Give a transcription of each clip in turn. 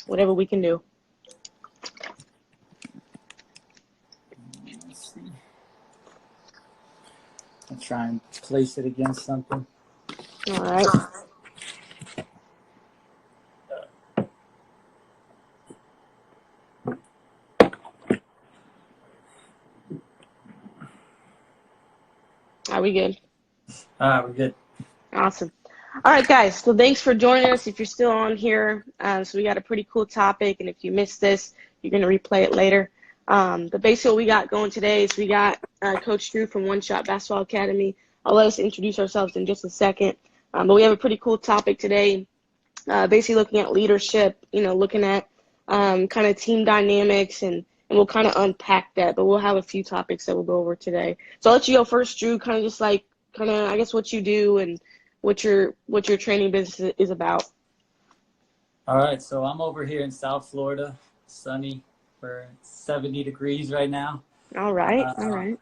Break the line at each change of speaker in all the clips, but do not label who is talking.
whatever we can do.
Let's see. I'll try and place it against something.
All right. Are we good?
All right, we're good.
Awesome. All right, guys. So thanks for joining us. If you're still on here, so we got a pretty cool topic, and if you missed this, you're going to replay it later. But basically what we got going today is we got Coach Drew from One Shot Basketball Academy. I'll let us introduce ourselves in just a second. But we have a pretty cool topic today, basically looking at leadership, looking at kind of team dynamics, and we'll kind of unpack that. But we'll have a few topics that we'll go over today. So I'll let you go first, Drew, kind of I guess what you do and what your training business is about.
All right, so I'm over here in South Florida, sunny. We're 70 degrees right now.
All right.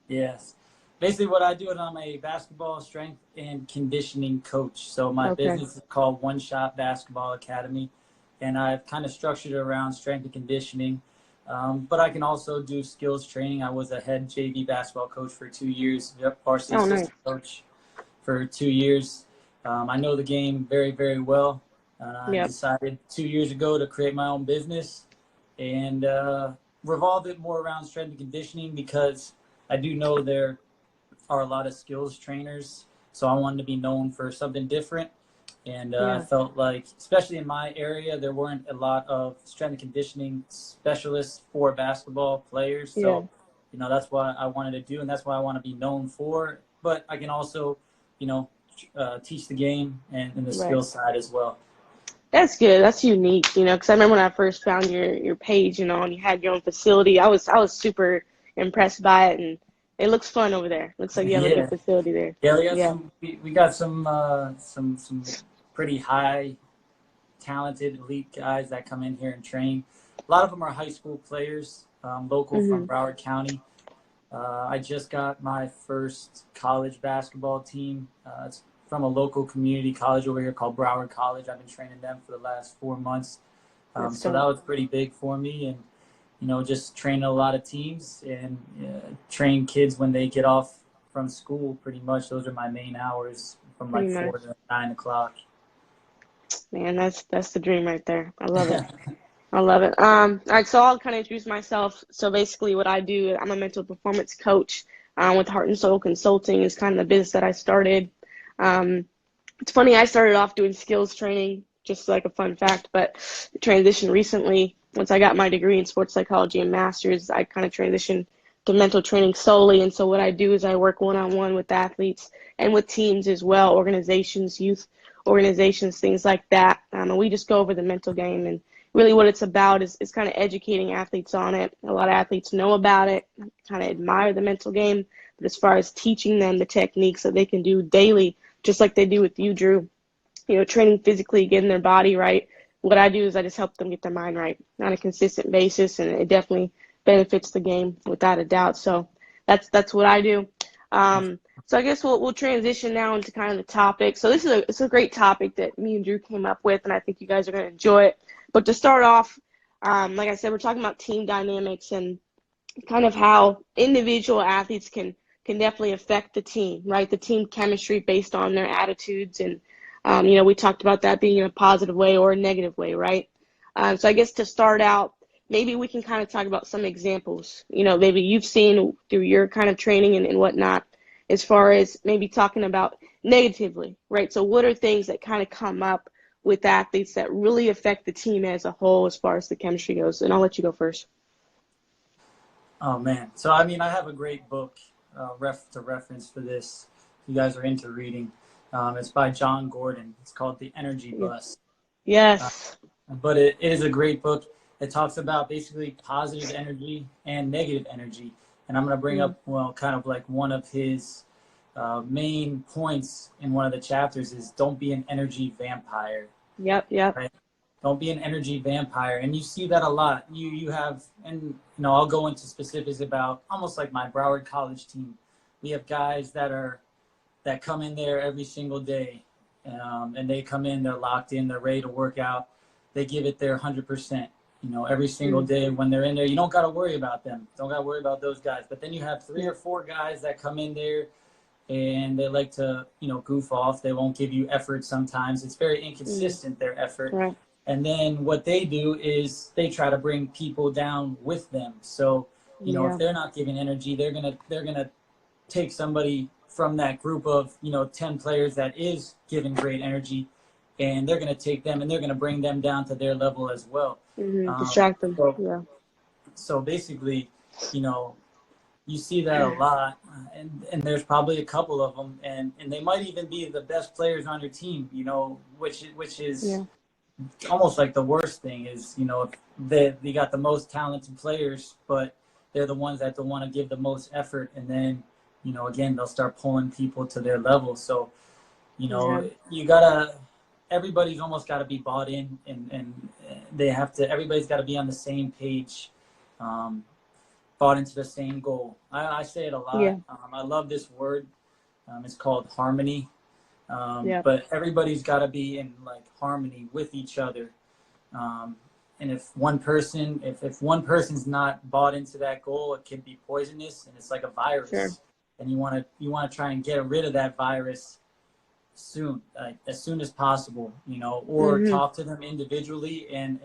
Yes. Basically what I do is I'm a basketball strength and conditioning coach. So my business is called One Shot Basketball Academy, and I've kind of structured it around strength and conditioning. But I can also do skills training. I was a head JV basketball coach for 2 years, varsity assistant coach for 2 years. I know the game very, very well. I decided 2 years ago to create my own business and revolve it more around strength and conditioning, because I do know there are a lot of skills trainers. So I wanted to be known for something different. And I felt like, especially in my area, there weren't a lot of strength and conditioning specialists for basketball players. So, that's what I wanted to do, and that's what I want to be known for. But I can also, teach the game and the skill side as well.
That's good. That's unique, because I remember when I first found your page, and you had your own facility. I was super impressed by it, and it looks fun over there. Looks like you have a good facility there.
Yeah, we got some pretty high talented elite guys that come in here and train. A lot of them are high school players, local from Broward County. I just got my first college basketball team. It's from a local community college over here called Broward College. I've been training them for the last 4 months. So that was pretty big for me. And, just training a lot of teams and train kids when they get off from school, pretty much. Those are my main hours from 4 to 9 o'clock.
Man, that's the dream right there. I love it. I love it. All right, so I'll kind of introduce myself. So basically what I do, I'm a mental performance coach with Heart and Soul Consulting is kind of the business that I started. It's funny, I started off doing skills training, just like a fun fact, but transitioned recently. Once I got my degree in sports psychology and master's, I kind of transitioned to mental training solely. And so what I do is I work one-on-one with athletes and with teams as well, organizations, youth organizations, things like that. And we just go over the mental game, and really what it's about is kind of educating athletes on it. A lot of athletes know about it, kind of admire the mental game, but as far as teaching them the techniques that they can do daily, just like they do with you, Drew, training physically, getting their body right. What I do is I just help them get their mind right on a consistent basis, and it definitely benefits the game without a doubt. So that's what I do. So I guess we'll transition now into kind of the topic. So it's a great topic that me and Drew came up with, and I think you guys are going to enjoy it. But to start off, like I said, we're talking about team dynamics and kind of how individual athletes can definitely affect the team, right? The team chemistry based on their attitudes. And, we talked about that being in a positive way or a negative way, right? So I guess to start out, maybe we can kind of talk about some examples, maybe you've seen through your kind of training and whatnot, as far as maybe talking about negatively, right? So what are things that kind of come up with athletes that really affect the team as a whole as far as the chemistry goes? And I'll let you go first.
Oh, man. So, I have a great book to reference for this. If you guys are into reading. It's by John Gordon. It's called The Energy Bus.
Yes.
But it is a great book. It talks about basically positive energy and negative energy. And I'm going to bring up, kind of like one of his main points in one of the chapters is don't be an energy vampire.
Yep.
Right? Don't be an energy vampire. And you see that a lot. You have, and I'll go into specifics about almost like my Broward College team. We have guys that come in there every single day. And they come in, they're locked in, they're ready to work out. they give it their 100%. Every single day when they're in there, you don't got to worry about them. Don't got to worry about those guys. But then you have 3 or 4 guys that come in there and they like to, goof off. They won't give you effort sometimes. It's very inconsistent, their effort.
Right.
And then what they do is they try to bring people down with them. So, if they're not giving energy, they're gonna take somebody from that group of, 10 players that is giving great energy, and they're going to take them and they're going to bring them down to their level as well.
Distract them.
So basically, you see that a lot, and there's probably a couple of them, and they might even be the best players on your team, which is almost like the worst thing is, they got the most talented players, but they're the ones that don't want to give the most effort, and then, again, they'll start pulling people to their level. So, everybody's almost got to be bought in, and everybody's got to be on the same page, bought into the same goal. I say it a lot. I love this word. It's called harmony. But everybody's got to be in harmony with each other. And if one person's not bought into that goal, it can be poisonous, and it's like a virus.
Sure.
And you want to try and get rid of that virus soon, as soon as possible, or talk to them individually and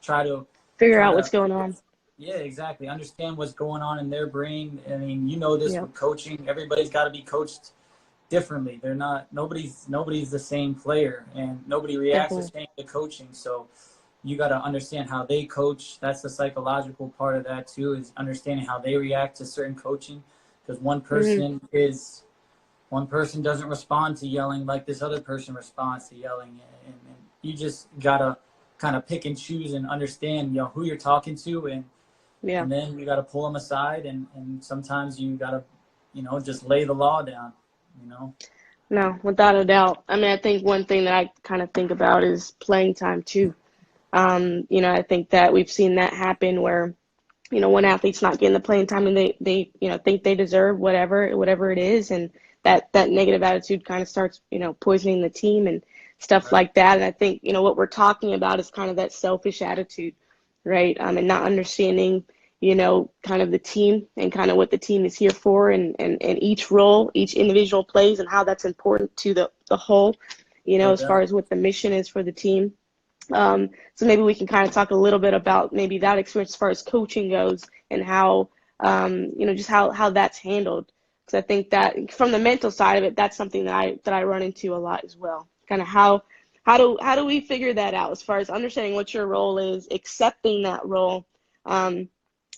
try to
figure out what's going on.
Yeah, exactly. Understand what's going on in their brain. I mean, this with coaching. Everybody's got to be coached differently. They're not. Nobody's the same player, and nobody reacts the same to coaching. So you got to understand how they coach. That's the psychological part of that too, is understanding how they react to certain coaching. Because one person doesn't respond to yelling like this other person responds to yelling, and you just gotta kind of pick and choose and understand who you're talking to, and then you gotta pull them aside, and sometimes you gotta just lay the law down.
No, without a doubt. I mean, I think one thing that I kind of think about is playing time too. I think that we've seen that happen where one athlete's not getting the playing time and they think they deserve whatever it is, and that negative attitude kind of starts poisoning the team and stuff like that. And I think what we're talking about is kind of that selfish attitude, right? And not understanding kind of the team and kind of what the team is here for, and each role each individual plays and how that's important to the whole, as far as what the mission is for the team. So maybe we can kind of talk a little bit about maybe that experience as far as coaching goes, and how, just how that's handled. Because I think that from the mental side of it, that's something that I run into a lot as well. Kind of how do we figure that out as far as understanding what your role is, accepting that role,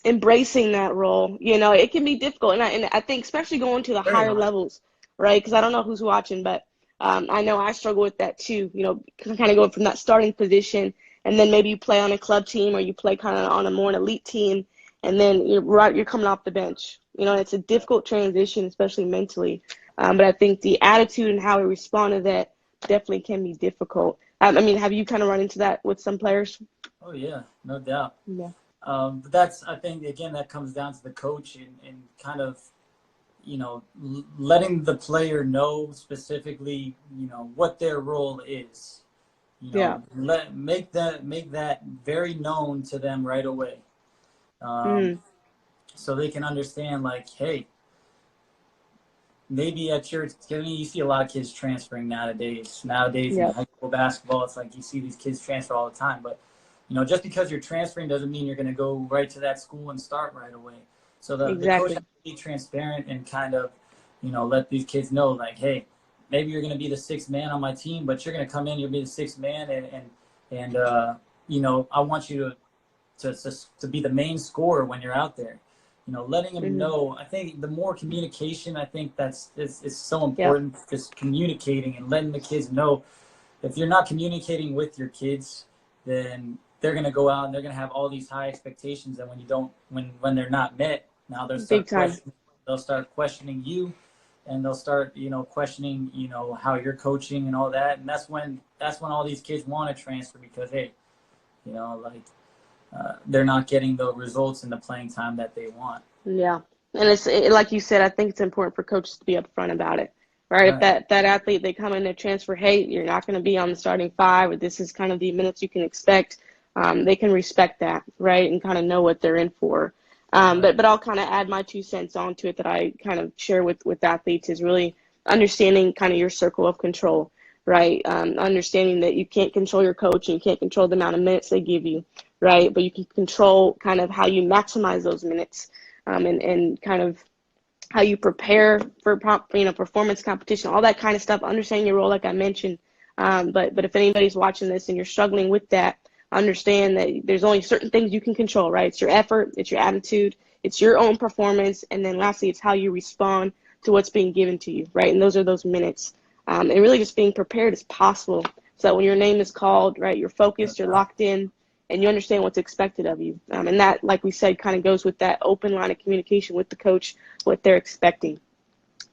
embracing that role. It can be difficult, and I think especially going to the higher levels, right? Because I don't know who's watching, but I know I struggle with that too, kind of going from that starting position, and then maybe you play on a club team or you play kind of on a more elite team, and then you're coming off the bench. It's a difficult transition, especially mentally. But I think the attitude and how we respond to that definitely can be difficult. I mean, have you kind of run into that with some players?
Oh, yeah, no doubt.
Yeah.
But I think, again, that comes down to the coach and kind of, letting the player know specifically, what their role is. Make that very known to them right away. So they can understand, hey, maybe you see a lot of kids transferring nowadays in high school basketball. It's like you see these kids transfer all the time, but just because you're transferring doesn't mean you're going to go right to that school and start right away. So the coach has to be transparent and kind of, let these kids know, hey, maybe you're going to be the sixth man on my team, but you're going to come in, you'll be the sixth man, and I want you to be the main scorer when you're out there. Letting them know. I think the more communication, I think it's so important. Just communicating and letting the kids know. If you're not communicating with your kids, then they're going to go out and they're going to have all these high expectations, and when they're not met, now they'll start questioning you, and they'll start questioning how you're coaching and all that, and that's when all these kids want to transfer, because hey, they're not getting the results and the playing time that they want.
Yeah, and it's like you said, I think it's important for coaches to be upfront about it, right? If
Right.
that athlete, they come in to transfer, hey, you're not going to be on the starting five, or this is kind of the minutes you can expect. They can respect that, right, and kind of know what they're in for.
Right.
But I'll kind of add my 2 cents onto it that I kind of share with athletes is really understanding kind of your circle of control, right? Understanding that you can't control your coach and you can't control the amount of minutes they give you, right? But you can control kind of how you maximize those minutes, and kind of how you prepare for performance competition, all that kind of stuff. Understanding your role, like I mentioned. But if anybody's watching this and you're struggling with that, understand that there's only certain things you can control, right? It's your effort, it's your attitude, it's your own performance, and then lastly, it's how you respond to what's being given to you, right? And those are those minutes. And really just being prepared as possible so that when your name is called, right, you're focused, you're locked in, and you understand what's expected of you. And that, like we said, kind of goes with that open line of communication with the coach, what they're expecting.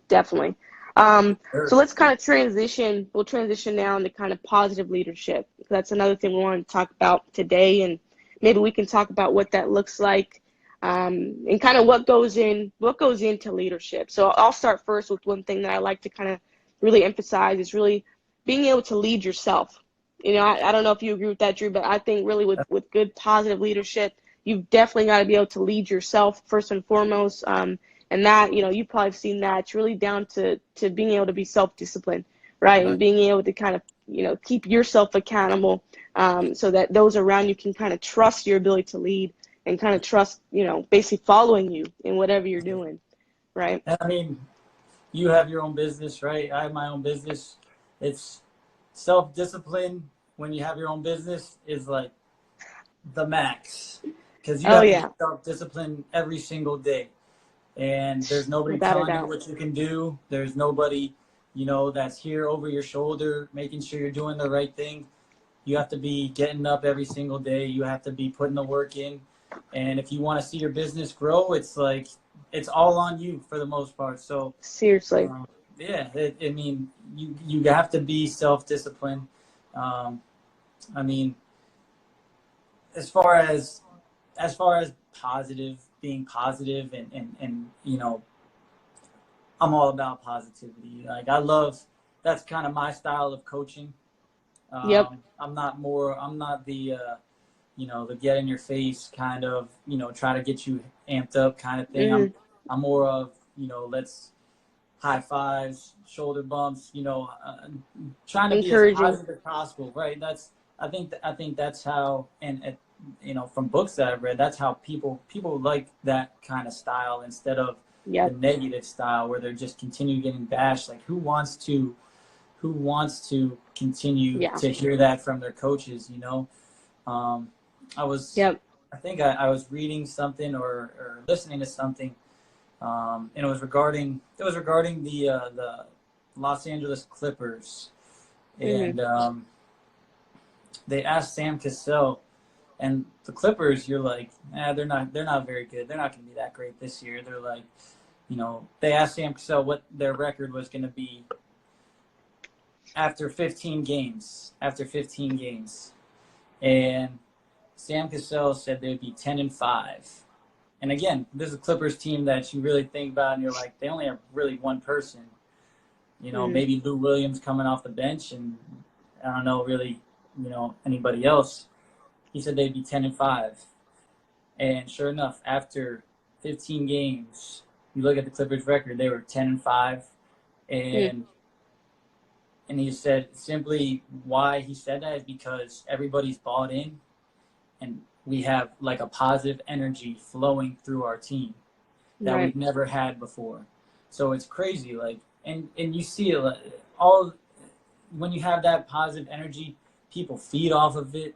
Definitely. So
Sure.
let's kind of transition. We'll transition now into kind of positive leadership. That's another thing we want to talk about today, and maybe we can talk about what that looks like, and kind of what goes into leadership. So I'll start first with one thing that I like to kind of really emphasize is really being able to lead yourself. I don't know if you agree with that, Drew, but I think really with good positive leadership, you've definitely got to be able to lead yourself first and foremost. And that, you've probably seen that. It's really down to being able to be self-disciplined, right? And
Right.
being able to kind of, keep yourself accountable, so that those around you can kind of trust your ability to lead and kind of trust, basically following you in whatever you're doing, right?
And I mean, you have your own business, right? I have my own business. It's self-discipline when you have your own business is like the max because you
Oh,
have to be
yeah,
self-disciplined every single day. And there's nobody
without a
telling you
doubt.
what you can do. There's nobody, that's here over your shoulder, making sure you're doing the right thing. You have to be getting up every single day. You have to be putting the work in. And if you want to see your business grow, it's like it's all on you for the most part. So,
Seriously.
um, yeah, I mean, you have to be self-disciplined. Um, I mean, as far as being positive and I'm all about positivity. Like I love that's kind of my style of coaching.
Yep.
I'm not the the get in your face kind of try to get you amped up kind of thing.
Hmm.
I'm more of let's high fives, shoulder bumps, trying to be as
Encouraging.
positive as possible, right? I think that's how, and from books that I've read, that's how people like that kind of style instead of the
Yep.
negative style where they're just continue getting bashed. Like who wants to continue
Yeah.
to hear that from their coaches? Um, I was,
Yep.
I think I was reading something or listening to something, and it was regarding the Los Angeles Clippers,
Hmm.
and they asked Sam Cassell, and the Clippers, you're like, they're not very good. They're not going to be that great this year. They're like, they asked Sam Cassell what their record was going to be after 15 games. After 15 games, and Sam Cassell said they'd be 10-5. And again, this is a Clippers team that you really think about, and you're like, they only have really one person.
Hmm.
Maybe Lou Williams coming off the bench, and I don't know really, anybody else. He said they'd be 10-5, and sure enough, after 15 games, you look at the Clippers' record; they were 10-5,
Hmm.
and he said simply why he said that is because everybody's bought in, and we have like a positive energy flowing through our team that
Right.
we've never had before. So it's crazy, like, and you see it all when you have that positive energy, people feed off of it,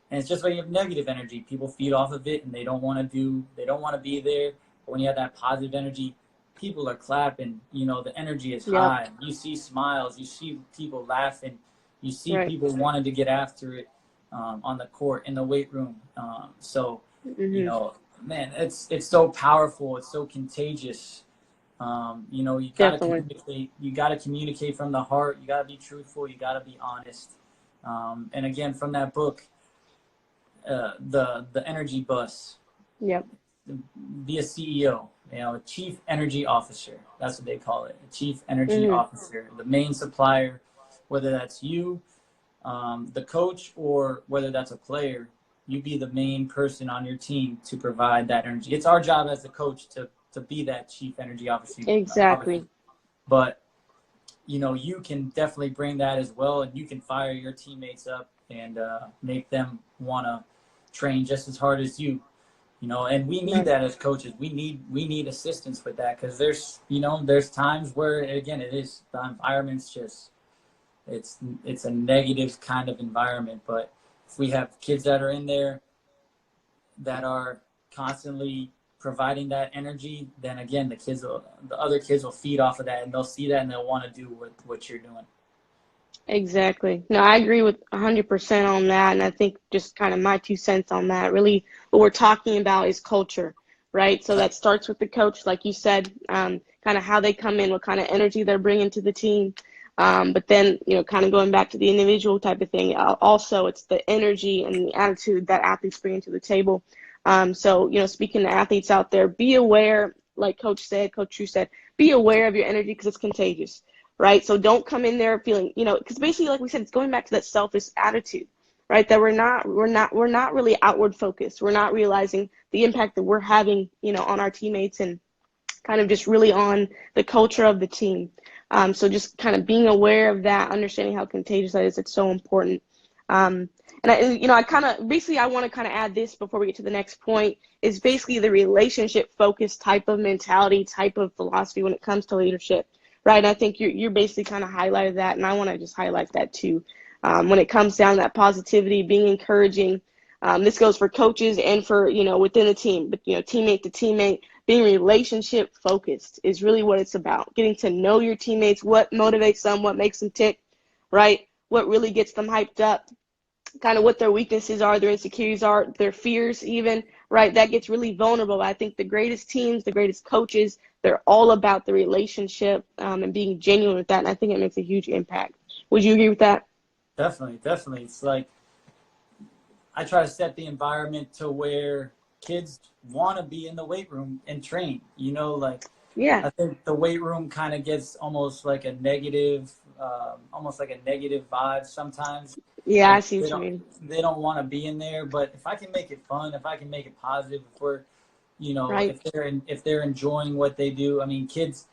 and it's just when you have negative energy, people feed off of it, and they don't want to be there. But when you have that positive energy, people are clapping. The energy is
Yep.
high. You see smiles. You see people laughing. You see
Right.
people wanting to get after it on the court in the weight room. So you
Hmm.
know, man, it's so powerful. It's so contagious. You gotta
Definitely.
communicate. You gotta communicate from the heart. You gotta be truthful. You gotta be honest. And again, from that book, the energy bus.
Yep.
be a CEO, a chief energy officer. That's what they call it, a chief energy
Mhm.
officer, the main supplier, whether that's you, the coach, or whether that's a player, you be the main person on your team to provide that energy. It's our job as a coach to be that chief energy officer,
Exactly.
but you can definitely bring that as well, and you can fire your teammates up and make them want to train just as hard as you. And we need
Right.
that as coaches. We need assistance with that, because there's times where, again, it is, the environment's just, it's a negative kind of environment. But if we have kids that are in there that are constantly providing that energy, then again, the other kids will feed off of that, and they'll see that and they'll want to do what you're doing.
Exactly. No, I agree with 100% on that. And I think just kind of my 2 cents on that. Really, what we're talking about is culture, right? So that starts with the coach, like you said, kind of how they come in, what kind of energy they're bringing to the team. But then, kind of going back to the individual type of thing, also it's the energy and the attitude that athletes bring to the table. So, speaking to athletes out there, be aware, like Coach True said, be aware of your energy because it's contagious, right? So don't come in there feeling, because basically, like we said, it's going back to that selfish attitude, right? That we're not really outward focused. We're not realizing the impact that we're having, on our teammates and kind of just really on the culture of the team. So just kind of being aware of that, understanding how contagious that is, it's so important. I kind of basically I want to kind of add this before we get to the next point is basically the relationship focused type of mentality, type of philosophy when it comes to leadership, right? And I think you're basically kind of highlighted that, and I want to just highlight that too. When it comes down to that positivity, being encouraging, this goes for coaches and for within the team, but teammate to teammate, being relationship focused is really what it's about. Getting to know your teammates, what motivates them, what makes them tick, right? What really gets them hyped up, kind of what their weaknesses are, their insecurities are, their fears even, right? That gets really vulnerable. I think the greatest teams, the greatest coaches, they're all about the relationship and being genuine with that. And I think it makes a huge impact. Would you agree with that?
Definitely. It's like I try to set the environment to where kids want to be in the weight room and train. Like
Yeah.
I think the weight room kind of gets almost like a negative, vibe sometimes.
Yeah, I
And
see
they
what you
don't
mean.
they don't want to be in there. But if I can make it fun, if I can make it positive, if we're,
Right.
if they're enjoying what they do. I mean, kids,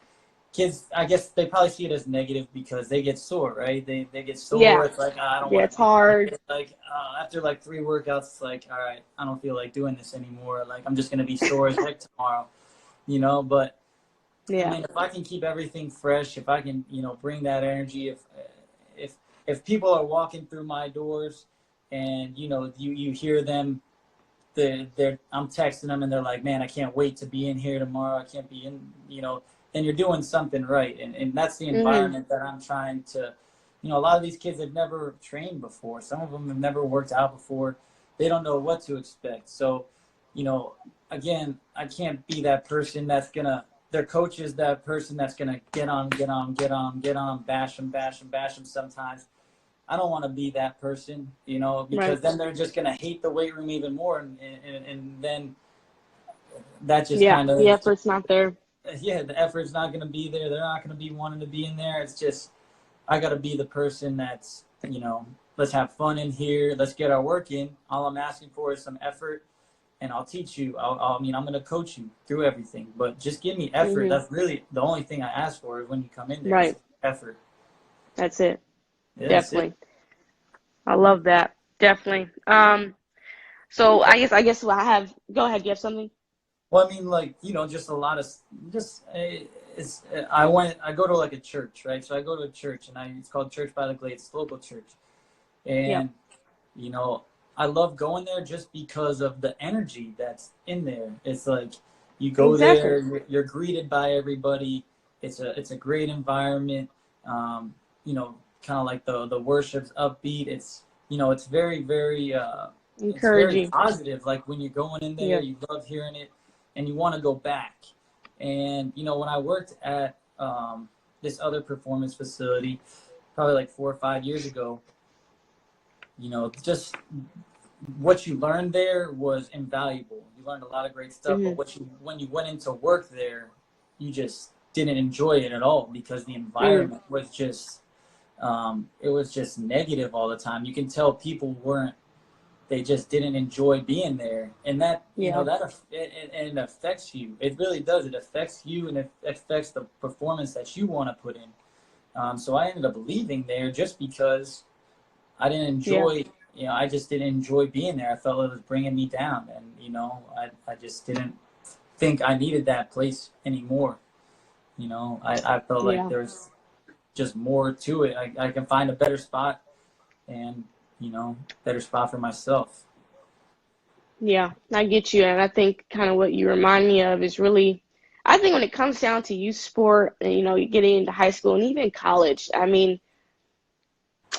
I guess they probably see it as negative because they get sore, right? They get sore.
Yeah.
It's like, I don't
Yeah,
want
it's
to be
hard.
here. Like after like 3 workouts, it's like, all right, I don't feel like doing this anymore. Like I'm just gonna be sore as heck tomorrow, But I
Yeah.
mean, if I can keep everything fresh, if I can, bring that energy, if if people are walking through my doors, and you hear them, I'm texting them and they're like, man, I can't wait to be in here tomorrow. I can't be in, then you're doing something right. And that's the
Mhm.
environment that I'm trying to, a lot of these kids have never trained before. Some of them have never worked out before. They don't know what to expect. So, again, I can't be that person that's going to, their coach is that person that's going to bash them, bash them sometimes. I don't want to be that person, because
Right.
then they're just going to hate the weight room even more. And then that just
Yeah.
kind
The
of,
effort's not there.
yeah, the effort's not going to be there. They're not going to be wanting to be in there. It's just, I got to be the person that's, let's have fun in here. Let's get our work in. All I'm asking for is some effort, and I'll teach you. I'm going to coach you through everything, but just give me effort.
Mhm.
That's really the only thing I ask for is when you come in there is
Right.
effort.
That's it.
Yeah, that's it.
Definitely. I love that. Definitely. So I guess I have. Go ahead. Do you have something?
Well, I mean, like, just a lot of, just I go to like a church, right? So I go to a church, and it's called Church by the Glades, it's a local church,
Yep.
and you know, I love going there just because of the energy that's in there. It's like you go
Exactly.
there, you're greeted by everybody. It's a great environment. Kind of like the worship's upbeat. It's very very it's very
Encouraging.
positive. Like when you're going in there,
Yeah.
you love hearing it, and you want to go back. And when I worked at this other performance facility, probably like 4 or 5 years ago, just what you learned there was invaluable. You learned a lot of great stuff,
Mm-hmm.
but when you went into work there, you just didn't enjoy it at all because the environment was just it was just negative all the time. You can tell people weren't they just didn't enjoy being there, and that
Yeah.
it affects you. It really does. It affects you, and it affects the performance that you want to put in. So I ended up leaving there just because I didn't
Yeah.
enjoy, I just didn't enjoy being there. I felt it was bringing me down, and I just didn't think I needed that place anymore. I felt like
Yeah.
there's just more to it. I can find a better spot, and better spot for myself.
Yeah, I get you. And I think kind of what you remind me of is really, I think when it comes down to youth sport and, getting into high school and even college, I mean,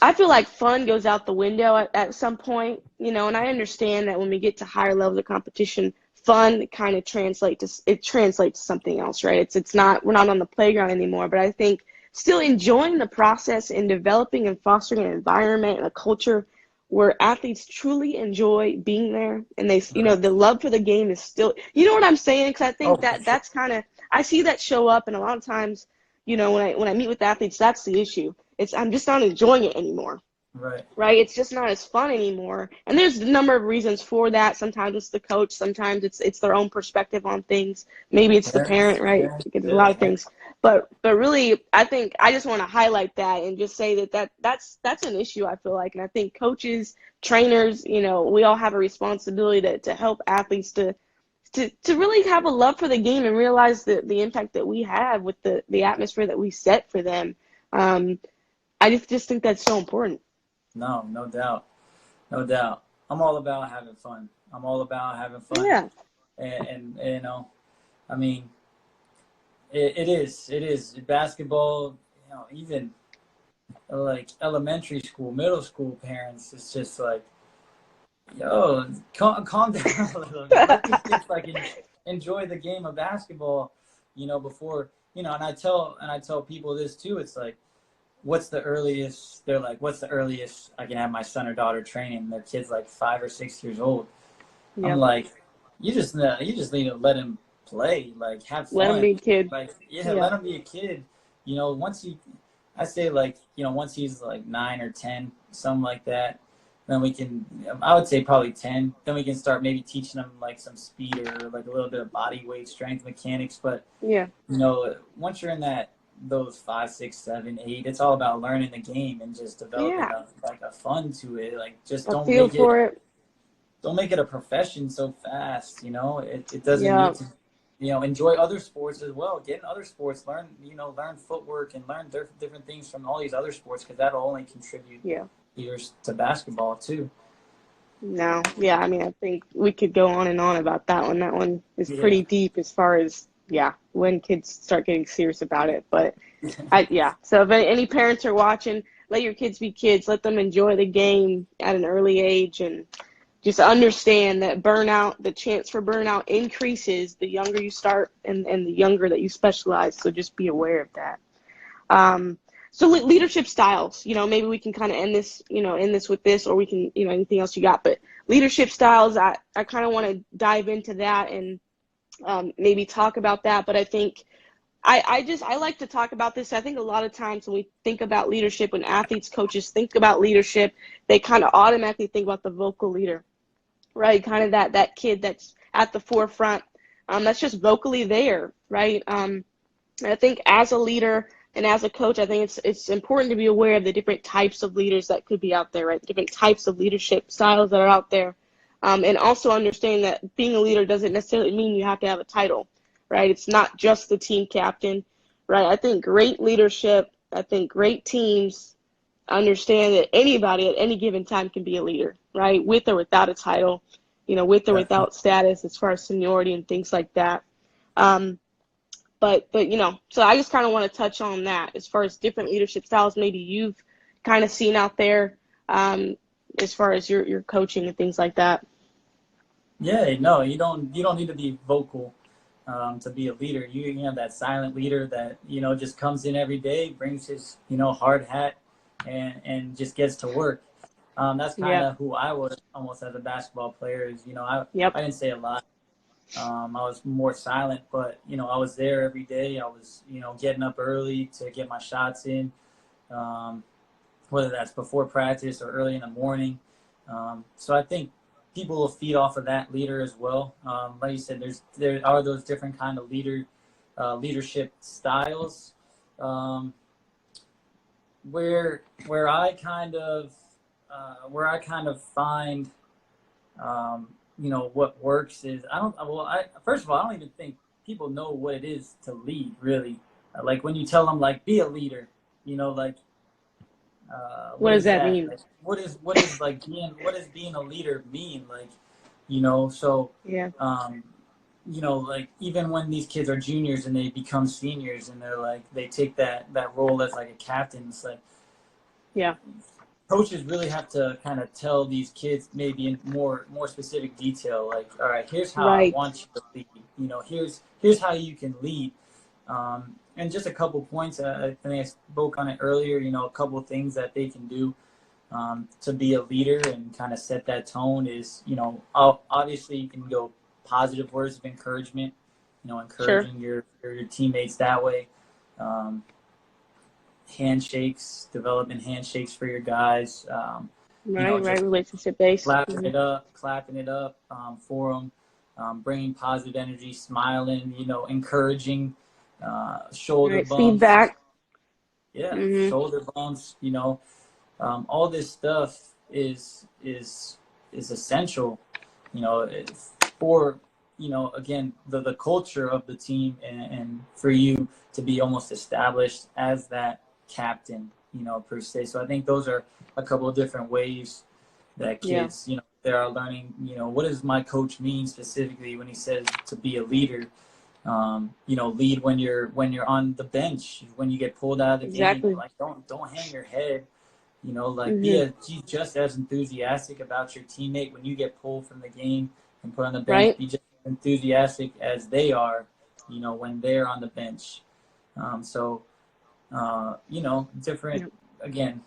I feel like fun goes out the window at some point, and I understand that when we get to higher levels of competition, fun kind of translates to something else, right? It's not, we're not on the playground anymore, but I think still enjoying the process and developing and fostering an environment and a culture where athletes truly enjoy being there and they,
Right.
the love for the game is still, you know what I'm saying? Because I
Oh,
think
for
that
sure.
that's kind of, I see that show up, and a lot of times, when I meet with athletes, that's the issue. I'm just not enjoying it anymore.
Right.
Right? It's just not as fun anymore. And there's a number of reasons for that. Sometimes it's the coach, sometimes it's their own perspective on things. Maybe it's the parent,
Parents.
right?
Yeah.
Because a lot of
Yeah.
things. But really, I think I just want to highlight that and just say that's an issue, I feel like. And I think coaches, trainers, we all have a responsibility to help athletes to really have a love for the game and realize the impact that we have with the atmosphere that we set for them. I just think that's so important.
No, no doubt. No doubt. I'm all about having fun. I'm all about having fun.
Yeah.
And I mean, it is. It is. Basketball, even like elementary school, middle school parents, it's just like, yo, calm down a little bit. Let these kids enjoy the game of basketball, before, and I tell people this too. It's like, what's the earliest? They're like, what's the earliest I can have my son or daughter training? Their kid's like 5 or 6 years old. I'm
Yep.
like, you just need to let him play, like have
Let them
fun,
be a kid.
like yeah,
Yeah.
let him be a kid. Once I say like once he's like 9 or 10, something like that, then we can. I would say probably 10. Then we can start maybe teaching them like some speed or like a little bit of body weight, strength, mechanics. But
Yeah.
once you're in those 5, 6, 7, 8, it's all about learning the game and just developing
Yeah.
a fun to it. Like just
A feel for it.
don't make it a profession so fast. It doesn't
Yeah.
need to. Enjoy other sports as well. Get in other sports. Learn footwork and learn different things from all these other sports because that'll only contribute
Yeah.
years to basketball too.
No. Yeah. I mean, I think we could go on and on about that one. That one is
Yeah.
pretty deep as far as, yeah, when kids start getting serious about it. But yeah. So if any parents are watching, let your kids be kids. Let them enjoy the game at an early age, and just understand that the chance for burnout increases the younger you start and the younger that you specialize. So just be aware of that. Um, so leadership styles, maybe we can kind of end this with this, or we can, anything else you got. But leadership styles, I kind of want to dive into that and maybe talk about that. But I think I like to talk about this. I think a lot of times when we think about leadership, when athletes, coaches think about leadership, they kind of automatically think about the vocal leader, right? Kind of that kid that's at the forefront, that's just vocally there, right? I think as a leader and as a coach, I think it's important to be aware of the different types of leaders that could be out there, right? The different types of leadership styles that are out there, and also understanding that being a leader doesn't necessarily mean you have to have a title, right? It's not just the team captain, right? I think great leadership, I think great teams understand that anybody at any given time can be a leader, right? With or without a title, with or
Definitely.
without status as far as seniority and things like that. Um, but so I just kind of want to touch on that as far as different leadership styles maybe you've kind of seen out there, as far as your coaching and things like that.
Yeah, no, you don't need to be vocal to be a leader. You have that silent leader that just comes in every day, brings his hard hat, and just gets to work. That's kind
Yep.
of who I was almost as a basketball player. Is
Yep.
I didn't say a lot. I was more silent, but I was there every day. I was getting up early to get my shots in, um, whether that's before practice or early in the morning. So I think people will feed off of that leader as well. Like you said, there are those different kind of leadership styles. Um, where I kind of find what works is I first of all, I don't even think people know what it is to lead really. Like when you tell them like be a leader, like
What
what
does
is
that
that?
mean?
Like what is like being a leader mean? Like so
Yeah.
um like even when these kids are juniors and they become seniors and they're like they take that role as like a captain, it's like
Yeah.
coaches really have to kind of tell these kids maybe in more specific detail, like, all right, here's how I
Right.
want you to lead. Here's how you can lead. And just a couple points. I think I spoke on it earlier. A couple things that they can do to be a leader and kind of set that tone is, obviously you can go positive words of encouragement.
Sure.
Encouraging your teammates that way. Um, Handshakes, developing handshakes for your guys.
Right. Right.
Just
Relationship based.
clapping it up for them, bringing positive energy, smiling, encouraging, shoulder
Right.
bumps.
Feedback.
Yeah,
Mhm.
shoulder bumps. All this stuff is essential. For again the culture of the team and for you to be almost established as that captain, per se. So I think those are a couple of different ways that
Yeah.
kids, they are learning, what does my coach mean specifically when he says to be a leader? Lead when you're on the bench, when you get pulled out of the game.
Exactly.
Like don't hang your head. Like
Mhm.
be just as enthusiastic about your teammate when you get pulled from the game and put on the bench.
Right.
Be just as enthusiastic as they are, when they're on the bench. So different
Yep.
again,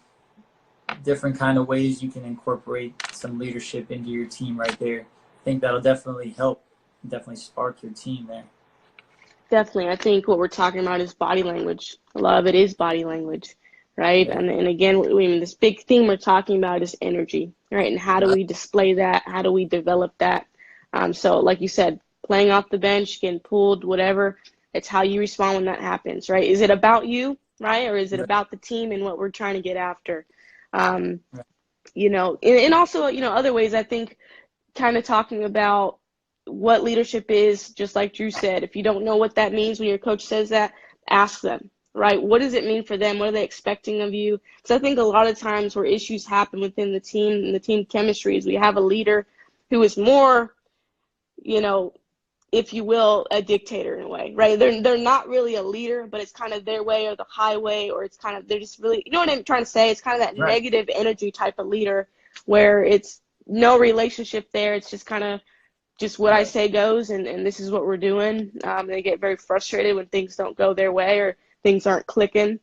different kind of ways you can incorporate some leadership into your team right there. I think that'll definitely help, definitely spark your team there.
Definitely. I think what we're talking about is body language. A lot of it is body language, right?
Yeah.
And again, this big theme we're talking about is energy, right? And how do
Right.
we display that? How do we develop that? So, like you said, playing off the bench, getting pulled, whatever, it's how you respond when that happens, right? Is it about you, right? Or is it
Right.
about the team and what we're trying to get after? Um,
Right.
and also, other ways I think kind of talking about what leadership is, just like Drew said. If you don't know what that means when your coach says that, ask them, right? What does it mean for them? What are they expecting of you? Because I think a lot of times where issues happen within the team and the team chemistry is we have a leader who is more, you know, if you will, a dictator in a way, right? They're not really a leader, but it's kind of their way or the highway, or it's kind of they're just really, you know what I'm trying to say? It's kind of that
Right.
negative energy type of leader where it's no relationship there. It's just kind of just what I
Right.
say goes, and this is what we're doing. They get very frustrated when things don't go their way or things aren't clicking.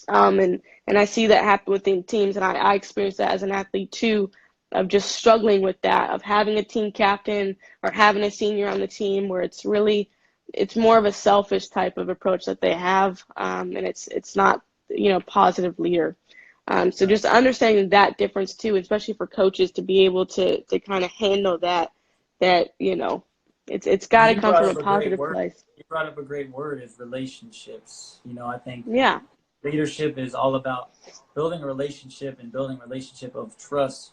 And I see that happen within teams, and I experienced that as an athlete too, of just struggling with that, of having a team captain or having a senior on the team where it's more of a selfish type of approach that they have, and it's not positive leader. So
Right.
just understanding that difference too, especially for coaches to be able to kind of handle that it's got
And
to
you
come
brought
from a
up a great
positive
word.
place.
You brought up a great word is relationships. I think
Yeah,
leadership is all about building a relationship and building a relationship of trust.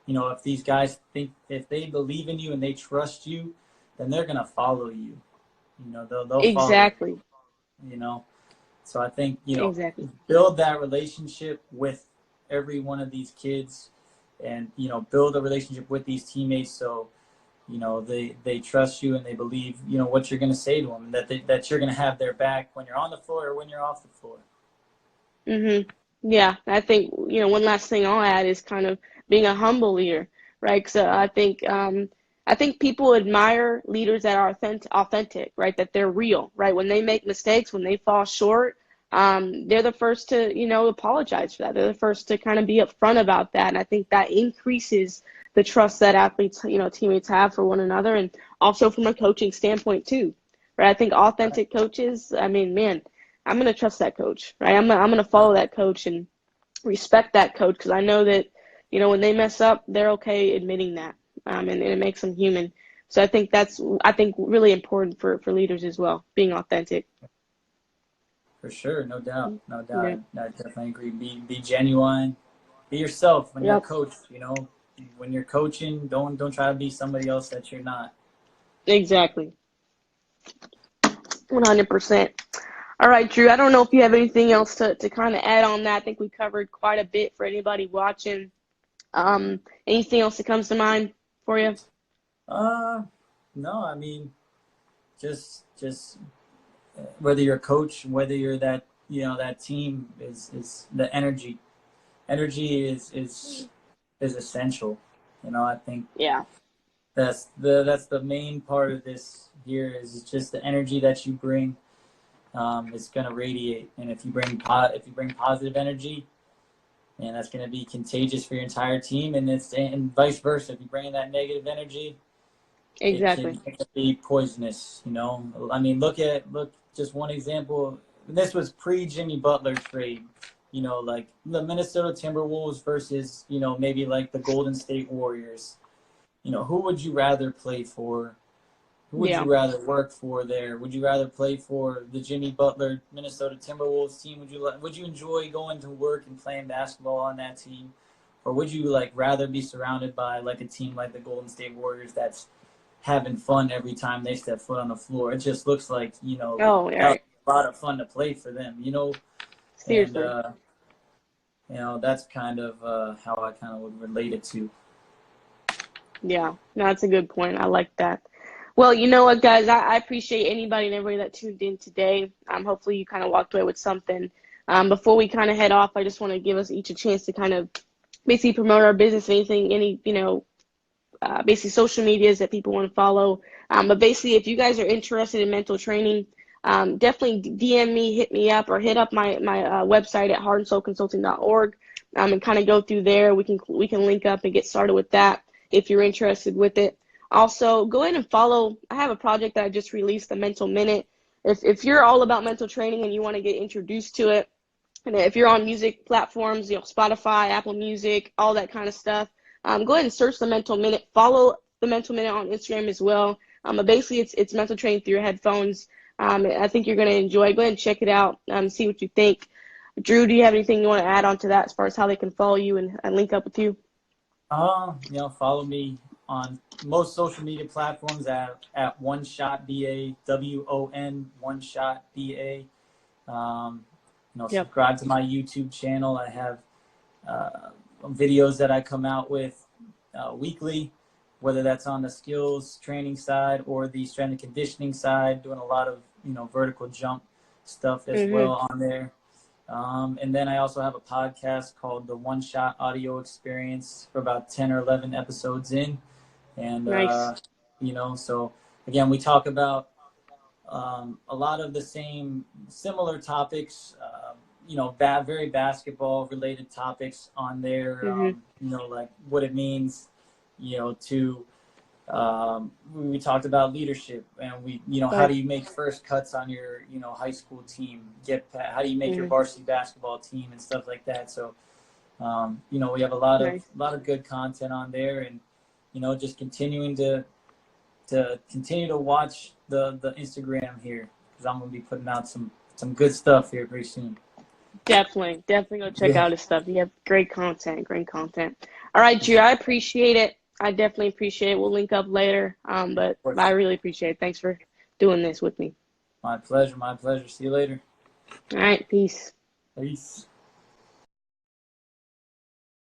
If these guys if they believe in you and they trust you, then they're gonna follow you. They'll follow
exactly,
you. So I think
exactly.
build that relationship with every one of these kids, and build a relationship with these teammates. So they trust you and they believe what you're gonna say to them, and that you're gonna have their back when you're on the floor or when you're off the floor.
Mhm. Yeah, I think one last thing I'll add is kind of being a humble leader, right? So I think people admire leaders that are authentic, right? That they're real, right? When they make mistakes, when they fall short, they're the first to, apologize for that. They're the first to kind of be upfront about that. And I think that increases the trust that athletes, teammates have for one another, and also from a coaching standpoint too, right? I think authentic coaches, I mean, man, I'm going to trust that coach, right? I'm going to follow that coach and respect that coach, because I know that, when they mess up, they're okay admitting that, and it makes them human. So I think that's, really important for leaders as well, being authentic.
For sure, no doubt, no
Yeah.
doubt. I definitely agree. Be genuine, be yourself when you're a
Yep.
coach. When you're coaching, don't try to be somebody else that you're not.
Exactly. 100%. All right, Drew, I don't know if you have anything else to kind of add on that. I think we covered quite a bit for anybody watching. Anything else that comes to mind for you?
No, I mean, just whether you're a coach, whether you're that, that team is the energy. Energy is essential. I think
Yeah.
that's the main part of this here is just the energy that you bring. It's gonna radiate, and if you bring positive energy, and that's gonna be contagious for your entire team, and vice versa. If you bring in that negative energy,
Exactly.
it can be poisonous. I mean, look just one example. This was pre Jimmy Butler trade. Like the Minnesota Timberwolves versus maybe like the Golden State Warriors. Who would you rather play for? Who would
Yeah.
you rather work for there? Would you rather play for the Jimmy Butler Minnesota Timberwolves team? Would you enjoy going to work and playing basketball on that team? Or would you rather be surrounded by like a team like the Golden State Warriors that's having fun every time they step foot on the floor? It just looks like,
Oh, all
that was
right.
a lot of fun to play for them, and
Seriously.
that's kind of how I kind of would relate it to.
Yeah. No, that's a good point. I like that. Well, you know what, guys? I appreciate anybody and everybody that tuned in today. Hopefully you kind of walked away with something. Before we kind of head off, I just want to give us each a chance to kind of basically promote our business, any, basically social medias that people want to follow. But basically, if you guys are interested in mental training, definitely DM me, hit me up, or hit up my website at heartandsoulconsulting.org, and kind of go through there. We can link up and get started with that if you're interested with it. Also, go ahead and follow. I have a project that I just released, the Mental Minute. If you're all about mental training and you want to get introduced to it, and if you're on music platforms, Spotify, Apple Music, all that kind of stuff, go ahead and search the Mental Minute. Follow the Mental Minute on Instagram as well. But basically, it's mental training through your headphones. I think you're going to enjoy. Go ahead and check it out. See what you think. Drew, do you have anything you want to add on to that as far as how they can follow you and link up with you?
Follow me on most social media platforms at One Shot BA, One Shot BA.
Yep.
Subscribe to my YouTube channel. I have videos that I come out with weekly, whether that's on the skills training side or the strength and conditioning side, doing a lot of vertical jump stuff as well on there. And then I also have a podcast called the One Shot Audio Experience for about 10 or 11 episodes in. And,
Nice.
So again, we talk about a lot of the similar topics, very basketball related topics on there, like what it means, to, we talked about leadership, and how do you make first cuts on your, high school team, how do you make your varsity basketball team and stuff like that. So, we have a lot of good content on there, and, just continuing to continue to watch the Instagram here, because I'm going to be putting out some good stuff here pretty soon.
Definitely go check out his stuff. You have great content. All right, Drew, I appreciate it. I definitely appreciate it. We'll link up later. But I really appreciate it. Thanks for doing this with me.
My pleasure. See you later.
All right, peace.
Peace.